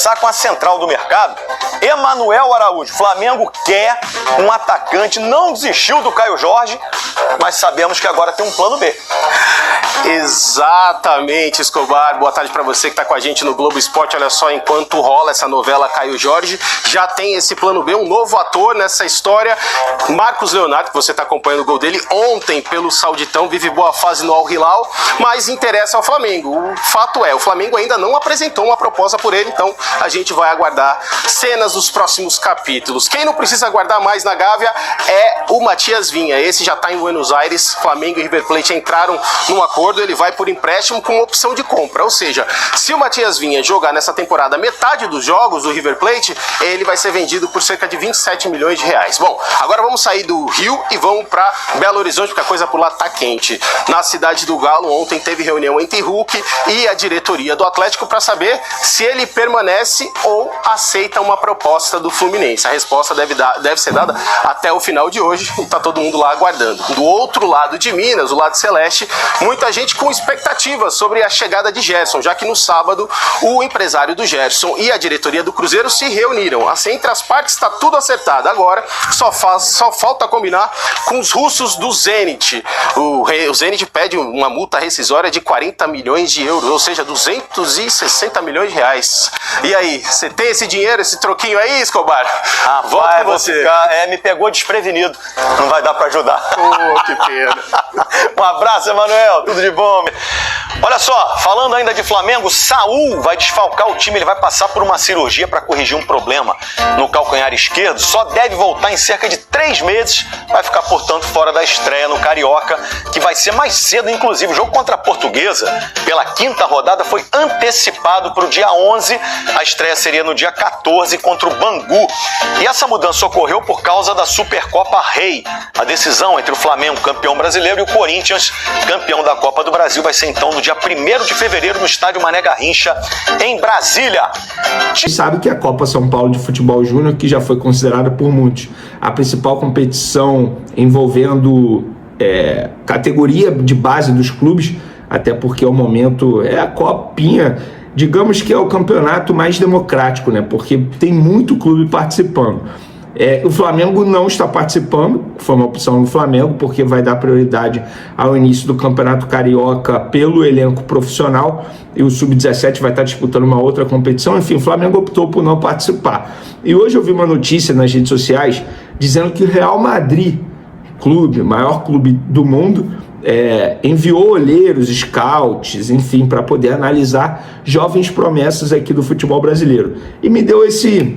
começar com a central do mercado. Emanuel Araújo. Flamengo quer um atacante, não desistiu do Caio Jorge, mas sabemos que agora tem um plano B. Exatamente, Escobar. Boa tarde para você que está com a gente no Globo Esporte. Olha só, enquanto rola essa novela Caio Jorge, já tem esse plano B, um novo ator nessa história. Marcos Leonardo, que você está acompanhando o gol dele ontem pelo Sauditão, vive boa fase no Al Hilal, mas interessa ao Flamengo. O fato é, o Flamengo ainda não apresentou uma proposta por ele, então a gente vai aguardar cenas dos próximos capítulos. Quem não precisa aguardar mais na Gávea é o Matias Vinha. Esse já está em Buenos Aires. Flamengo e River Plate entraram num acordo, ele vai por empréstimo com opção de compra, ou seja, se o Matias Vinha jogar nessa temporada metade dos jogos do River Plate, ele vai ser vendido por cerca de 27 milhões de reais. Bom, agora vamos sair do Rio e vamos para Belo Horizonte, porque a coisa por lá tá quente. Na cidade do Galo, ontem teve reunião entre Hulk e a diretoria do Atlético para saber se ele permanece ou aceita uma proposta do Fluminense. A resposta deve ser dada até o final de hoje e tá todo mundo lá aguardando. Do outro lado de Minas, o lado celeste, muita gente com expectativas sobre a chegada de Gerson, já que no sábado o empresário do Gerson e a diretoria do Cruzeiro se reuniram. Assim, entre as partes está tudo acertado. Agora só falta combinar com os russos do Zenit. O Zenit pede uma multa rescisória de 40 milhões de euros, ou seja, 260 milhões de reais. E aí, você tem esse dinheiro, esse troquinho aí, Escobar? Volta com você. Me pegou desprevenido. Não vai dar para ajudar. Que pena. Um abraço, Emanuel. Tudo de bom. Olha só, falando ainda de Flamengo, Saul vai desfalcar o time. Ele vai passar por uma cirurgia para corrigir um problema no calcanhar esquerdo. Só deve voltar em cerca de 3 meses. Vai ficar, portanto, fora da estreia no Carioca, que vai ser mais cedo. Inclusive, o jogo contra a Portuguesa, pela 5ª rodada, foi antecipado para o dia 11. A estreia seria no dia 14 contra o Bangu. E essa mudança ocorreu por causa da Supercopa Rei. A decisão entre o Flamengo, campeão brasileiro, e o Corinthians, campeão da Copa do Brasil, vai ser então no dia 1º de fevereiro no estádio Mané Garrincha, em Brasília. A gente sabe que a Copa São Paulo de Futebol Júnior, que já foi considerada por muitos a principal competição envolvendo categoria de base dos clubes, até porque ao momento é a copinha, digamos que é o campeonato mais democrático, né? Porque tem muito clube participando. O Flamengo não está participando, foi uma opção do Flamengo, porque vai dar prioridade ao início do Campeonato Carioca pelo elenco profissional, e o Sub-17 vai estar disputando uma outra competição. Enfim, o Flamengo optou por não participar. E hoje eu vi uma notícia nas redes sociais dizendo que o Real Madrid, clube, maior clube do mundo, enviou olheiros, scouts, enfim, para poder analisar jovens promessas aqui do futebol brasileiro. E me deu esse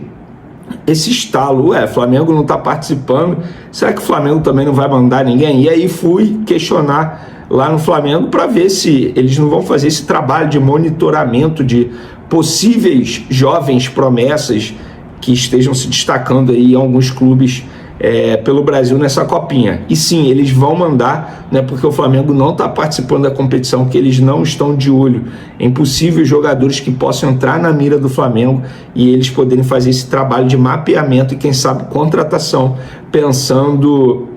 estalo, Flamengo não está participando, será que o Flamengo também não vai mandar ninguém? E aí fui questionar lá no Flamengo para ver se eles não vão fazer esse trabalho de monitoramento de possíveis jovens promessas que estejam se destacando aí em alguns clubes pelo Brasil nessa copinha. E sim, eles vão mandar, né, porque o Flamengo não está participando da competição, que eles não estão de olho em possíveis jogadores que possam entrar na mira do Flamengo e eles poderem fazer esse trabalho de mapeamento e quem sabe contratação, pensando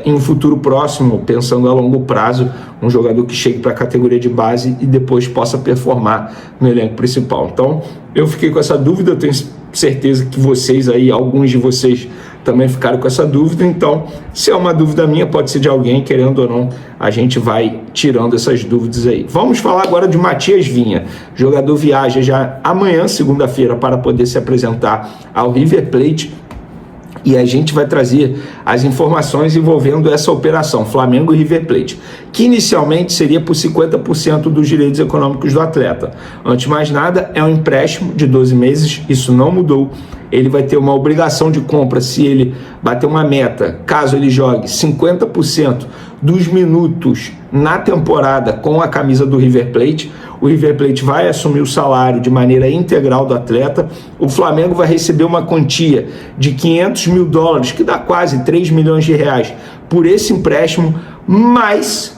em um futuro próximo, pensando a longo prazo, um jogador que chegue para a categoria de base e depois possa performar no elenco principal. Então eu fiquei com essa dúvida, eu tenho certeza que vocês aí, alguns de vocês também ficaram com essa dúvida. Então, se é uma dúvida minha, pode ser de alguém, querendo ou não, a gente vai tirando essas dúvidas aí. Vamos falar agora de Matias Vinha. O jogador viaja já amanhã, segunda-feira, para poder se apresentar ao River Plate. E a gente vai trazer as informações envolvendo essa operação, Flamengo e River Plate, que inicialmente seria por 50% dos direitos econômicos do atleta. Antes de mais nada, é um empréstimo de 12 meses, isso não mudou. Ele vai ter uma obrigação de compra se ele bater uma meta, caso ele jogue 50% dos minutos na temporada com a camisa do River Plate. O River Plate vai assumir o salário de maneira integral do atleta. O Flamengo vai receber uma quantia de $500 mil, que dá quase 3 milhões de reais, por esse empréstimo, mas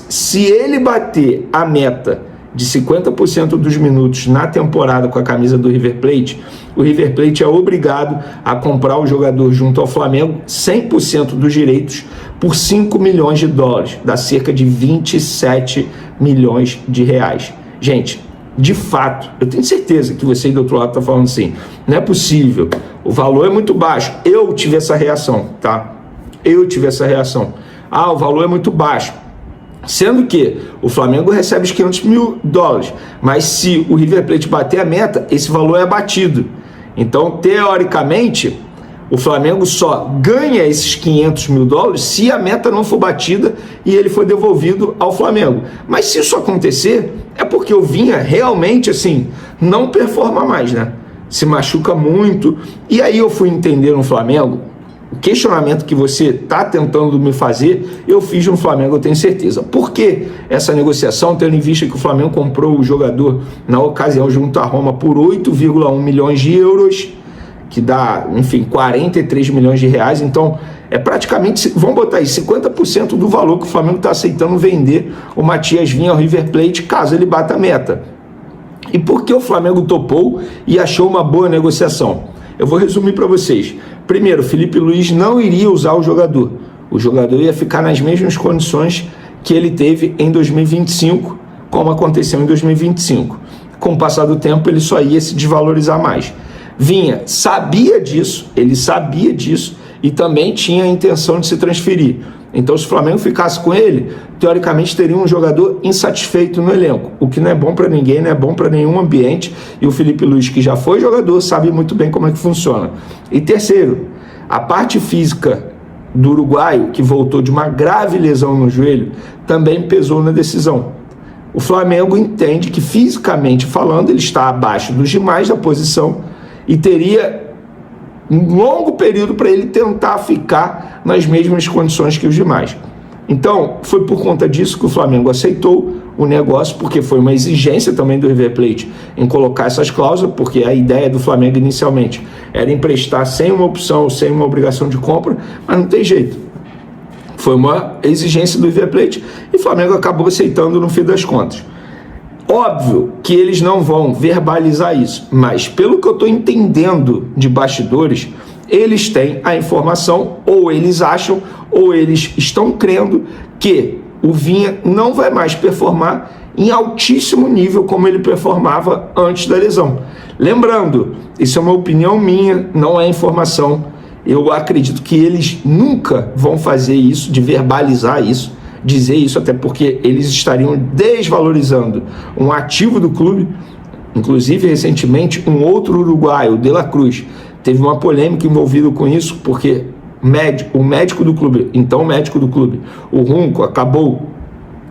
se ele bater a meta de 50% dos minutos na temporada com a camisa do River Plate, o River Plate é obrigado a comprar o jogador junto ao Flamengo 100% dos direitos por $5 milhões, dá cerca de 27 milhões de reais. Gente, de fato, eu tenho certeza que você aí do outro lado está falando assim, não é possível, o valor é muito baixo. Eu tive essa reação, tá? O valor é muito baixo. Sendo que o Flamengo recebe os $500 mil, mas se o River Plate bater a meta, esse valor é abatido. Então, teoricamente, o Flamengo só ganha esses $500 mil se a meta não for batida e ele for devolvido ao Flamengo. Mas se isso acontecer, é porque o Vinha realmente, assim, não performa mais, né? Se machuca muito. E aí eu fui entender no Flamengo, o questionamento que você está tentando me fazer, eu fiz no Flamengo, eu tenho certeza. Por que essa negociação, tendo em vista que o Flamengo comprou o jogador na ocasião junto à Roma por 8,1 milhões de euros, que dá, enfim, 43 milhões de reais, então é praticamente, vamos botar aí, 50% do valor que o Flamengo está aceitando vender o Matias Vinha ao River Plate, caso ele bata a meta. E por que o Flamengo topou e achou uma boa negociação? Eu vou resumir para vocês. Primeiro, Felipe Luiz não iria usar o jogador. O jogador ia ficar nas mesmas condições que ele teve em 2025, como aconteceu em 2025. Com o passar do tempo, ele só ia se desvalorizar mais. Vinha sabia disso, ele sabia disso e também tinha a intenção de se transferir. Então, se o Flamengo ficasse com ele, teoricamente teria um jogador insatisfeito no elenco, o que não é bom para ninguém, não é bom para nenhum ambiente, e o Felipe Luiz, que já foi jogador, sabe muito bem como é que funciona. E terceiro, a parte física do uruguaio, que voltou de uma grave lesão no joelho, também pesou na decisão. O Flamengo entende que, fisicamente falando, ele está abaixo dos demais da posição e teria um longo período para ele tentar ficar nas mesmas condições que os demais. Então, foi por conta disso que o Flamengo aceitou o negócio, porque foi uma exigência também do River Plate em colocar essas cláusulas, porque a ideia do Flamengo inicialmente era emprestar sem uma opção, sem uma obrigação de compra, mas não tem jeito. Foi uma exigência do River Plate e o Flamengo acabou aceitando no fim das contas. Óbvio que eles não vão verbalizar isso, mas pelo que eu estou entendendo de bastidores, eles têm a informação, ou eles acham, ou eles estão crendo que o Vinha não vai mais performar em altíssimo nível como ele performava antes da lesão. Lembrando, isso é uma opinião minha, não é informação. Eu acredito que eles nunca vão fazer isso, de verbalizar isso, dizer isso, até porque eles estariam desvalorizando um ativo do clube. Inclusive, recentemente, um outro uruguaio, o De La Cruz, teve uma polêmica envolvida com isso, porque o médico do clube, então o médico do clube, o Runco, acabou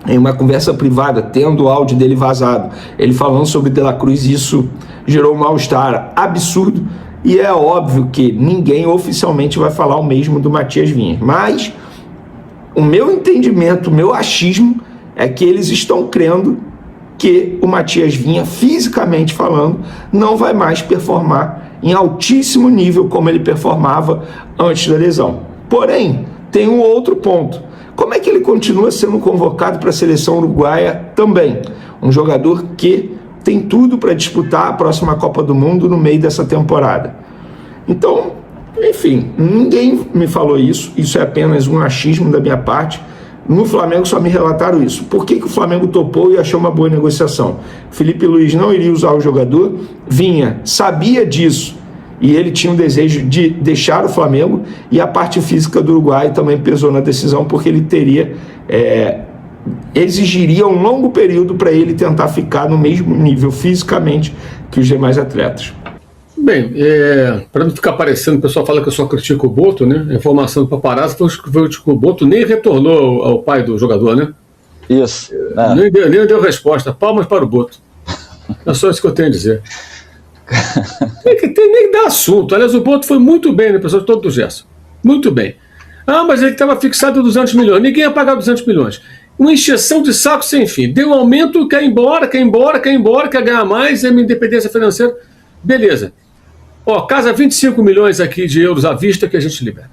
em uma conversa privada, tendo o áudio dele vazado, ele falando sobre De La Cruz, e isso gerou um mal-estar absurdo, e é óbvio que ninguém oficialmente vai falar o mesmo do Matias Vinha, mas o meu entendimento, o meu achismo é que eles estão crendo que o Matias Vinha, fisicamente falando, não vai mais performar em altíssimo nível como ele performava antes da lesão. Porém, tem um outro ponto. Como é que ele continua sendo convocado para a seleção uruguaia também? Um jogador que tem tudo para disputar a próxima Copa do Mundo no meio dessa temporada. Então, enfim, ninguém me falou isso é apenas um achismo da minha parte. No Flamengo só me relataram isso. Por que o Flamengo topou e achou uma boa negociação? Felipe Luiz não iria usar o jogador, Vinha sabia disso e ele tinha um desejo de deixar o Flamengo, e a parte física do Uruguai também pesou na decisão, porque ele teria exigiria um longo período para ele tentar ficar no mesmo nível fisicamente que os demais atletas. Bem, para não ficar parecendo, o pessoal fala que eu só critico o Boto, né? A informação do paparazzo foi que o Boto nem retornou ao pai do jogador, né? Isso. Nem deu resposta. Palmas para o Boto. É só isso que eu tenho a dizer. Nem dá assunto. Aliás, o Boto foi muito bem, né, pessoal? Todo do Gerson. Muito bem. Mas ele estava fixado em 200 milhões. Ninguém ia pagar 200 milhões. Uma encheção de saco sem fim. Deu um aumento, quer ir embora, quer ganhar mais, é minha independência financeira. Beleza. Casa 25 milhões aqui de euros à vista que a gente libera.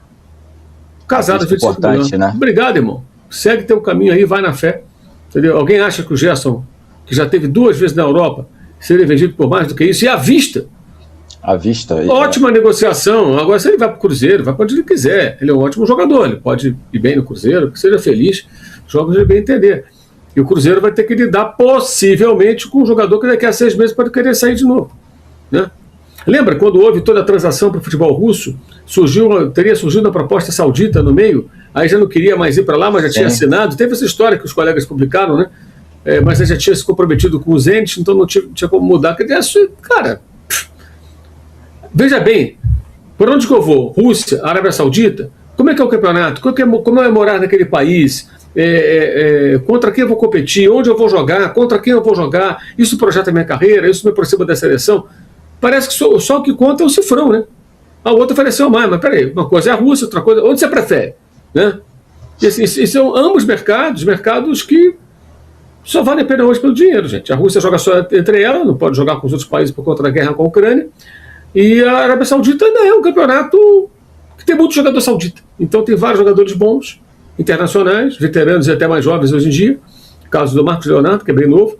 Casado 25 milhões. Né? Obrigado, irmão. Segue teu caminho aí, vai na fé. Entendeu? Alguém acha que o Gerson, que já teve 2 vezes na Europa, seria vendido por mais do que isso? E à vista. À vista. Ótima negociação. Agora, se ele vai para o Cruzeiro, vai para onde ele quiser. Ele é um ótimo jogador. Ele pode ir bem no Cruzeiro, que seja feliz. Jogos ele bem entender. E o Cruzeiro vai ter que lidar possivelmente com um jogador que daqui a 6 meses pode querer sair de novo, né? Lembra quando houve toda a transação para o futebol russo? Teria surgido a proposta saudita no meio, aí já não queria mais ir para lá, mas já tinha assinado. Teve essa história que os colegas publicaram, né? Mas ele já tinha se comprometido com o Zenit, então não tinha como mudar. Cara, veja bem, por onde que eu vou? Rússia, Arábia Saudita? Como é que é o campeonato? Como é morar naquele país? Contra quem eu vou competir? Onde eu vou jogar? Contra quem eu vou jogar? Isso projeta a minha carreira? Isso me aproxima da seleção? Parece que só o que conta é o cifrão, né? A outra ofereceu mais, mas peraí, uma coisa é a Rússia, outra coisa... Onde você prefere? Né? E assim, são ambos mercados que só valem a pena hoje pelo dinheiro, gente. A Rússia joga só entre ela, não pode jogar com os outros países por conta da guerra com a Ucrânia, e a Arábia Saudita ainda é um campeonato que tem muito jogador saudita. Então tem vários jogadores bons, internacionais, veteranos e até mais jovens hoje em dia, caso do Marcos Leonardo, que é bem novo,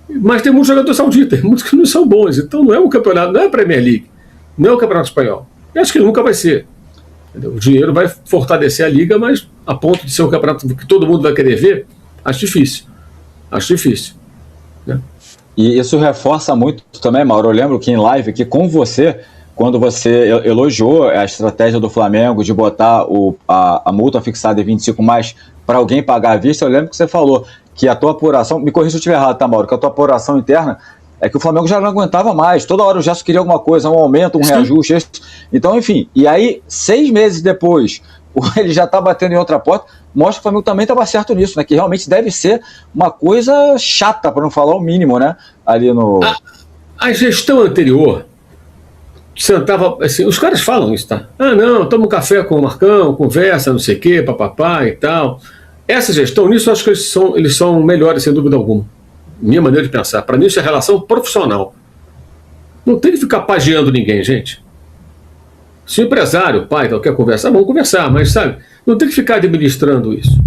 mas tem muitos jogadores sauditas, muitos que não são bons. Então não é um campeonato, não é a Premier League, não é o Campeonato Espanhol. Eu acho que nunca vai ser. O dinheiro vai fortalecer a liga, mas a ponto de ser um campeonato que todo mundo vai querer ver, acho difícil. Né? E isso reforça muito também, Mauro. Eu lembro que em live aqui com você, quando você elogiou a estratégia do Flamengo de botar a multa fixada em 25 mais para alguém pagar à vista, eu lembro que você falou que a tua apuração, me corrija se eu estiver errado, tá, Mauro, que a tua apuração interna é que o Flamengo já não aguentava mais, toda hora o Gerson queria alguma coisa, um aumento, um reajuste, então, enfim, e aí, 6 meses depois, ele já tá batendo em outra porta, mostra que o Flamengo também estava certo nisso, né, que realmente deve ser uma coisa chata, para não falar o mínimo, né, ali no... A gestão anterior sentava, assim, os caras falam isso, tá? Não, toma um café com o Marcão, conversa, não sei o quê, papapá e tal. Essa gestão, nisso eu acho que eles são melhores, sem dúvida alguma. Minha maneira de pensar. Para mim, isso é relação profissional. Não tem que ficar pageando ninguém, gente. Se o empresário, o pai, quer conversar, vamos conversar, mas, sabe, não tem que ficar administrando isso.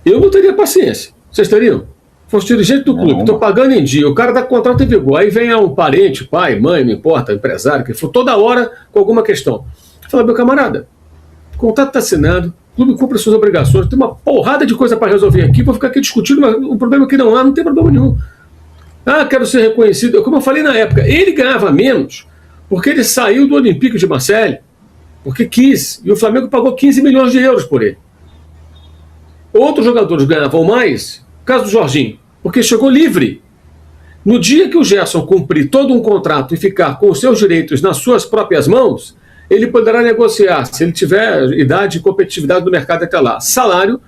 Eu não teria paciência. Vocês teriam? Fosse dirigente do clube, estou pagando em dia, o cara dá contrato em vigor, aí vem um parente, pai, mãe, não importa, empresário, que for toda hora com alguma questão. Fala, meu camarada, o contrato está assinado, o clube cumpre as suas obrigações, tem uma porrada de coisa para resolver aqui, vou ficar aqui discutindo, mas o problema é que não tem problema nenhum. Quero ser reconhecido. Como eu falei na época, ele ganhava menos porque ele saiu do Olympique de Marseille, porque quis, e o Flamengo pagou 15 milhões de euros por ele. Outros jogadores ganhavam mais, no caso do Jorginho, porque chegou livre. No dia que o Gerson cumprir todo um contrato e ficar com os seus direitos nas suas próprias mãos, ele poderá negociar, se ele tiver idade e competitividade do mercado até lá, salário